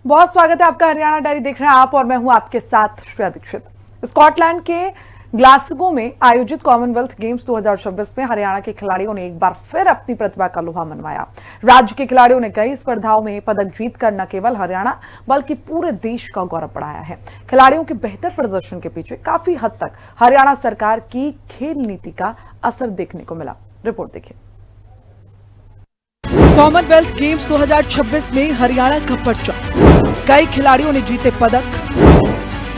बहुत स्वागत है आपका। हरियाणा डायरी देख रहे हैं आप और मैं हूं आपके साथ श्रेया दीक्षित। स्कॉटलैंड के ग्लासगो में आयोजित कॉमनवेल्थ गेम्स 2026 में हरियाणा के खिलाड़ियों ने एक बार फिर अपनी प्रतिभा का लोहा मनवाया। राज्य के खिलाड़ियों ने कई स्पर्धाओं में पदक जीतकर न केवल हरियाणा बल्कि पूरे देश का गौरव बढ़ाया है। खिलाड़ियों के बेहतर प्रदर्शन के पीछे काफी हद तक हरियाणा सरकार की खेल नीति का असर देखने को मिला। रिपोर्ट देखिए। कॉमनवेल्थ गेम्स 2026 में हरियाणा का पर्चा, कई खिलाड़ियों ने जीते पदक।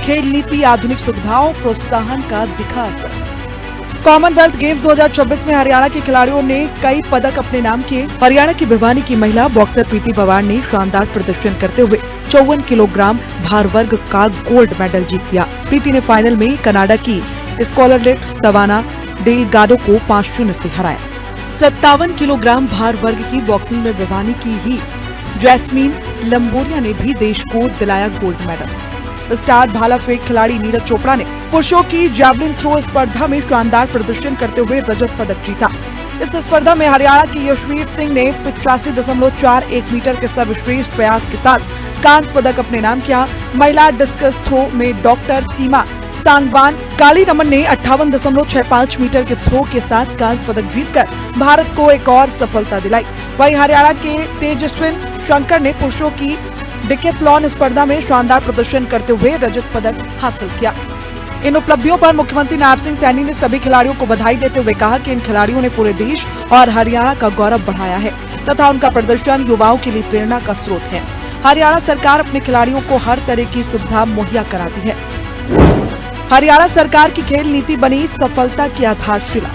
खेल नीति, आधुनिक सुविधाओं, प्रोत्साहन का दिखा असर। कॉमनवेल्थ गेम्स 2026 में हरियाणा के खिलाड़ियों ने कई पदक अपने नाम किए। हरियाणा की भिवानी की महिला बॉक्सर प्रीति पवार ने शानदार प्रदर्शन करते हुए 54 किलोग्राम भार वर्ग का गोल्ड मेडल जीत लिया। प्रीति ने फाइनल में कनाडा की स्कॉलरलेट सवाना डेलगाडो को 5-0 से हराया। 57 किलोग्राम भार वर्ग की बॉक्सिंग में भिवानी की ही जैस्मीन लंबोरिया ने भी देश को दिलाया गोल्ड मेडल। स्टार भाला फेंक खिलाड़ी नीरज चोपड़ा ने पुरुषों की जैवलिन थ्रो स्पर्धा में शानदार प्रदर्शन करते हुए रजत पदक जीता। इस स्पर्धा में हरियाणा की यशवीर सिंह ने 85.41 मीटर के सर्वश्रेष्ठ प्रयास के साथ कांस्य पदक अपने नाम किया। महिला डिस्कस थ्रो में डॉक्टर सीमा सांगवान काली रमन ने 58.65 मीटर के थ्रो के साथ कांस्य पदक जीतकर भारत को एक और सफलता दिलाई। वहीं हरियाणा के तेजस्विन शंकर ने पुरुषों की डिकेथलॉन स्पर्धा में शानदार प्रदर्शन करते हुए रजत पदक हासिल किया। इन उपलब्धियों पर मुख्यमंत्री नायब सिंह सैनी ने सभी खिलाड़ियों को बधाई देते हुए कहा कि इन खिलाड़ियों ने पूरे देश और हरियाणा का गौरव बढ़ाया है तथा उनका प्रदर्शन युवाओं के लिए प्रेरणा का स्रोत है। हरियाणा सरकार अपने खिलाड़ियों को हर तरह की सुविधा मुहैया कराती है। हरियाणा सरकार की खेल नीति बनी सफलता की आधारशिला।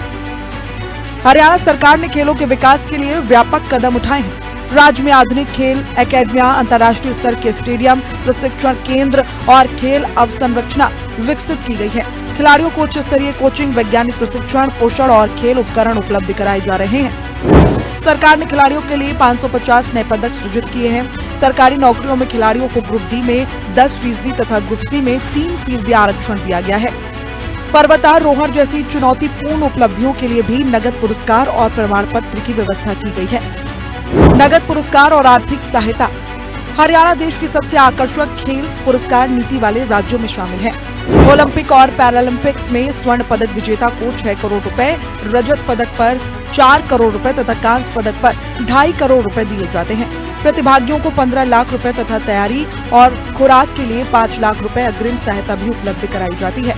हरियाणा सरकार ने खेलों के विकास के लिए व्यापक कदम उठाए हैं। राज्य में आधुनिक खेल अकेडमियां, अंतर्राष्ट्रीय स्तर के स्टेडियम, प्रशिक्षण केंद्र और खेल अवसंरचना विकसित की गई है। खिलाड़ियों को उच्च स्तरीय कोचिंग, वैज्ञानिक प्रशिक्षण, पोषण और खेल उपकरण उपलब्ध कराए जा रहे हैं। सरकार ने खिलाड़ियों के लिए 550 नए पदक सृजित किए हैं। सरकारी नौकरियों में खिलाड़ियों को ग्रुप डी में 10% तथा ग्रुप सी में 3% आरक्षण दिया गया है। पर्वतारोहण जैसी चुनौतीपूर्ण उपलब्धियों के लिए भी नगद पुरस्कार और प्रमाण पत्र की व्यवस्था की गई है। नगद पुरस्कार और आर्थिक सहायता। हरियाणा देश की सबसे आकर्षक खेल पुरस्कार नीति वाले राज्यों में शामिल है। ओलंपिक और पैरालंपिक में स्वर्ण पदक विजेता को 6 करोड़ रुपए, रजत पदक पर 4 करोड़ रुपए तथा कांस्य पदक पर 2.5 करोड़ रुपए दिए जाते हैं। प्रतिभागियों को 15 लाख रुपए तथा तैयारी और खुराक के लिए 5 लाख रुपए अग्रिम सहायता भी उपलब्ध कराई जाती है।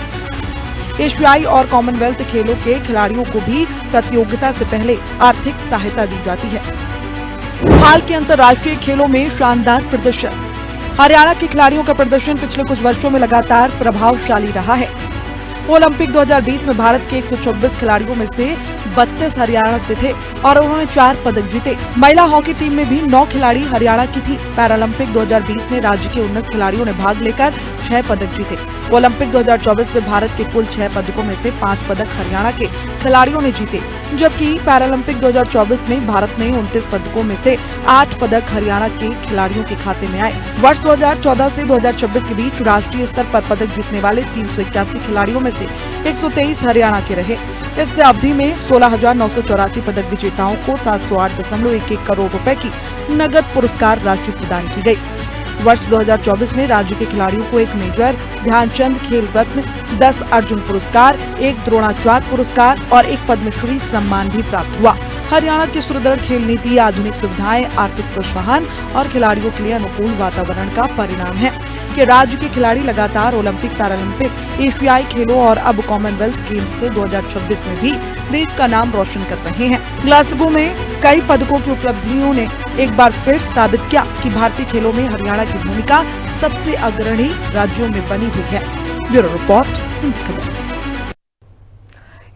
एशियाई और कॉमनवेल्थ खेलों के खिलाड़ियों को भी प्रतियोगिता से पहले आर्थिक सहायता दी जाती है। हाल के अंतर्राष्ट्रीय खेलों में शानदार प्रदर्शन। हरियाणा के खिलाड़ियों का प्रदर्शन पिछले कुछ वर्षों में लगातार प्रभावशाली रहा है। ओलंपिक 2020 में भारत के 124 खिलाड़ियों में से 32 हरियाणा से थे और उन्होंने 4 पदक जीते। महिला हॉकी टीम में भी 9 खिलाड़ी हरियाणा की थी। पैरालंपिक 2020 में राज्य के 19 खिलाड़ियों ने भाग लेकर 6 पदक जीते। ओलंपिक 2024 में भारत के कुल 6 पदकों में से 5 पदक हरियाणा के खिलाड़ियों ने जीते, जबकि पैरालंपिक 2024 में भारत में 29 पदकों में से 8 पदक हरियाणा के खिलाड़ियों के खाते में आए। वर्ष 2014 से 2026 के बीच राष्ट्रीय स्तर पर पदक जीतने वाले 381 खिलाड़ियों में से 123 हरियाणा के रहे। इस अवधि में 16,984 पदक विजेताओं को 708.11 करोड़ रुपए की नगद पुरस्कार राशि प्रदान की गई। वर्ष 2024 में राज्य के खिलाड़ियों को एक मेजर ध्यानचंद खेल रत्न, 10 अर्जुन पुरस्कार, 1 द्रोणाचार्य पुरस्कार और 1 पद्मश्री सम्मान भी प्राप्त हुआ। हरियाणा की सुदृढ़ खेल नीति, आधुनिक सुविधाएं, आर्थिक प्रोत्साहन और खिलाड़ियों के लिए अनुकूल वातावरण का परिणाम है कि राज्य के खिलाड़ी लगातार ओलंपिक, पैरालंपिक, एशियाई खेलों और अब कॉमनवेल्थ गेम्स 2026 में भी देश का नाम रोशन कर रहे हैं। ग्लासगो में कई पदकों की उपलब्धियों ने एक बार फिर साबित किया कि भारतीय खेलों में हरियाणा की भूमिका सबसे अग्रणी राज्यों में बनी हुई है। ब्यूरो रिपोर्ट, हिंद खबर।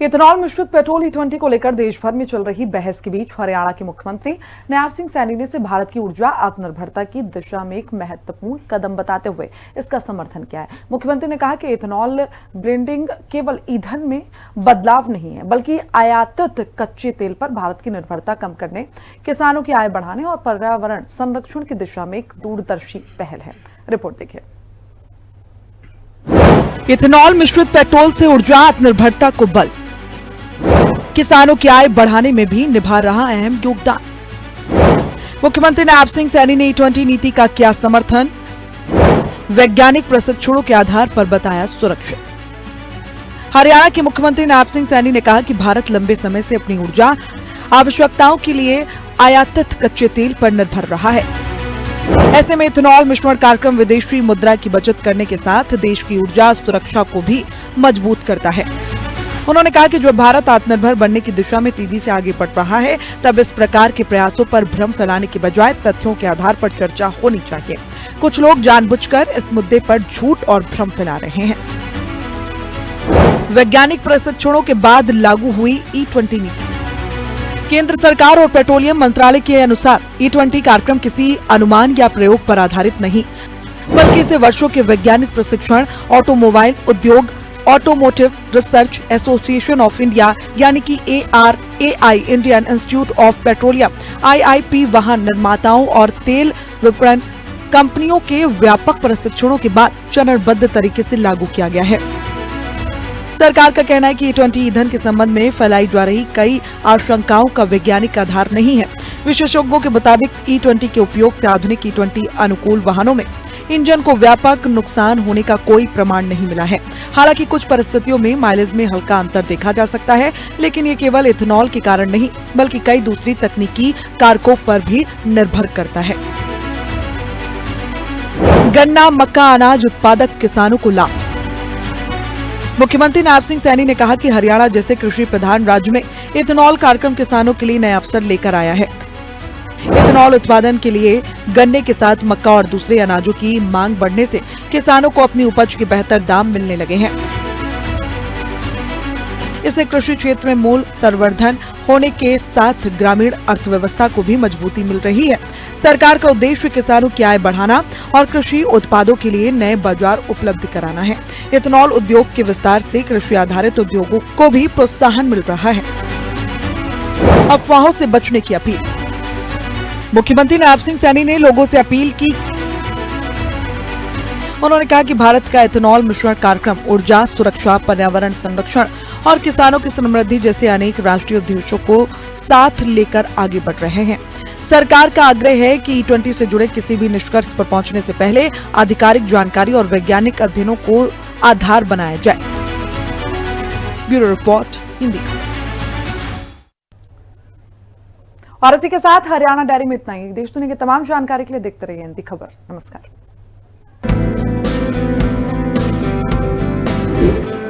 इथेनॉल मिश्रित पेट्रोल E20 को लेकर देश भर में चल रही बहस के बीच हरियाणा के मुख्यमंत्री नायब सिंह सैनी ने इसे भारत की ऊर्जा आत्मनिर्भरता की दिशा में एक महत्वपूर्ण कदम बताते हुए इसका समर्थन किया है। मुख्यमंत्री ने कहा कि इथेनॉल ब्लेंडिंग केवल ईंधन में बदलाव नहीं है, बल्कि आयातित कच्चे तेल पर भारत की निर्भरता कम करने, किसानों की आय बढ़ाने और पर्यावरण संरक्षण की दिशा में एक दूरदर्शी पहल है। रिपोर्ट देखिए। इथेनॉल मिश्रित पेट्रोल से ऊर्जा आत्मनिर्भरता को बल, किसानों की आय बढ़ाने में भी निभा रहा अहम योगदान। मुख्यमंत्री नायब सिंह सैनी ने E20 नीति का किया समर्थन। वैज्ञानिक प्रशिक्षणों के आधार पर बताया सुरक्षित। हरियाणा के मुख्यमंत्री नायब सिंह सैनी ने कहा कि भारत लंबे समय से अपनी ऊर्जा आवश्यकताओं के लिए आयातित कच्चे तेल पर निर्भर रहा है। ऐसे में इथेनॉल मिश्रण कार्यक्रम विदेशी मुद्रा की बचत करने के साथ देश की ऊर्जा सुरक्षा को भी मजबूत करता है। उन्होंने कहा कि जब भारत आत्मनिर्भर बनने की दिशा में तेजी से आगे बढ़ रहा है, तब इस प्रकार के प्रयासों पर भ्रम फैलाने के बजाय तथ्यों के आधार पर चर्चा होनी चाहिए। कुछ लोग जानबूझकर इस मुद्दे पर झूठ और भ्रम फैला रहे हैं। वैज्ञानिक प्रशिक्षणों के बाद लागू हुई E20 नीति। केंद्र सरकार और पेट्रोलियम मंत्रालय के अनुसार E20 कार्यक्रम किसी अनुमान या प्रयोग पर आधारित नहीं, बल्कि इसे वर्षों के वैज्ञानिक प्रशिक्षण, ऑटोमोबाइल उद्योग, automotive research association of India यानी कि ARAI, Indian institute of petroleum, IIP, वाहन निर्माताओं और तेल विपणन कंपनियों के व्यापक प्रशिक्षणों के बाद चरणबद्ध तरीके से लागू किया गया है। सरकार का कहना है कि E20 ईंधन के संबंध में फैलाई जा रही कई आशंकाओं का वैज्ञानिक आधार नहीं है। विशेषज्ञों के मुताबिक E20 के उपयोग से आधुनिक E20 अनुकूल वाहनों में इंजन को व्यापक नुकसान होने का कोई प्रमाण नहीं मिला है। हालांकि कुछ परिस्थितियों में माइलेज में हल्का अंतर देखा जा सकता है, लेकिन ये केवल इथेनॉल के कारण नहीं, बल्कि कई दूसरी तकनीकी कारकों पर भी निर्भर करता है। गन्ना, मक्का, अनाज उत्पादक किसानों को लाभ। मुख्यमंत्री नायब सिंह सैनी ने कहा कि हरियाणा जैसे कृषि प्रधान राज्य में इथेनॉल कार्यक्रम किसानों के लिए नए अवसर लेकर आया है। इथेनॉल उत्पादन के लिए गन्ने के साथ मक्का और दूसरे अनाजों की मांग बढ़ने से किसानों को अपनी उपज के बेहतर दाम मिलने लगे हैं। इससे कृषि क्षेत्र में मूल संवर्धन होने के साथ ग्रामीण अर्थव्यवस्था को भी मजबूती मिल रही है। सरकार का उद्देश्य किसानों की आय बढ़ाना और कृषि उत्पादों के लिए नए बाजार उपलब्ध कराना है। इथेनॉल उद्योग के विस्तार से कृषि आधारित उद्योगों को भी प्रोत्साहन मिल रहा है। अफवाहों से बचने की अपील। मुख्यमंत्री नायब सिंह सैनी ने लोगों से अपील की। उन्होंने कहा कि भारत का इथेनॉल मिश्रण कार्यक्रम ऊर्जा सुरक्षा, पर्यावरण संरक्षण और किसानों की समृद्धि जैसे अनेक राष्ट्रीय उद्देश्यों को साथ लेकर आगे बढ़ रहे हैं। सरकार का आग्रह है कि E20 से जुड़े किसी भी निष्कर्ष पर पहुंचने से पहले आधिकारिक जानकारी और वैज्ञानिक अध्ययनों को आधार बनाया जाए। ब्यूरो रिपोर्ट, हिंदी खबर। और इसी के साथ हरियाणा डायरी में इतना ही। देश दुनिया की तमाम जानकारी के लिए देखते रहिए हिंदी खबर। नमस्कार।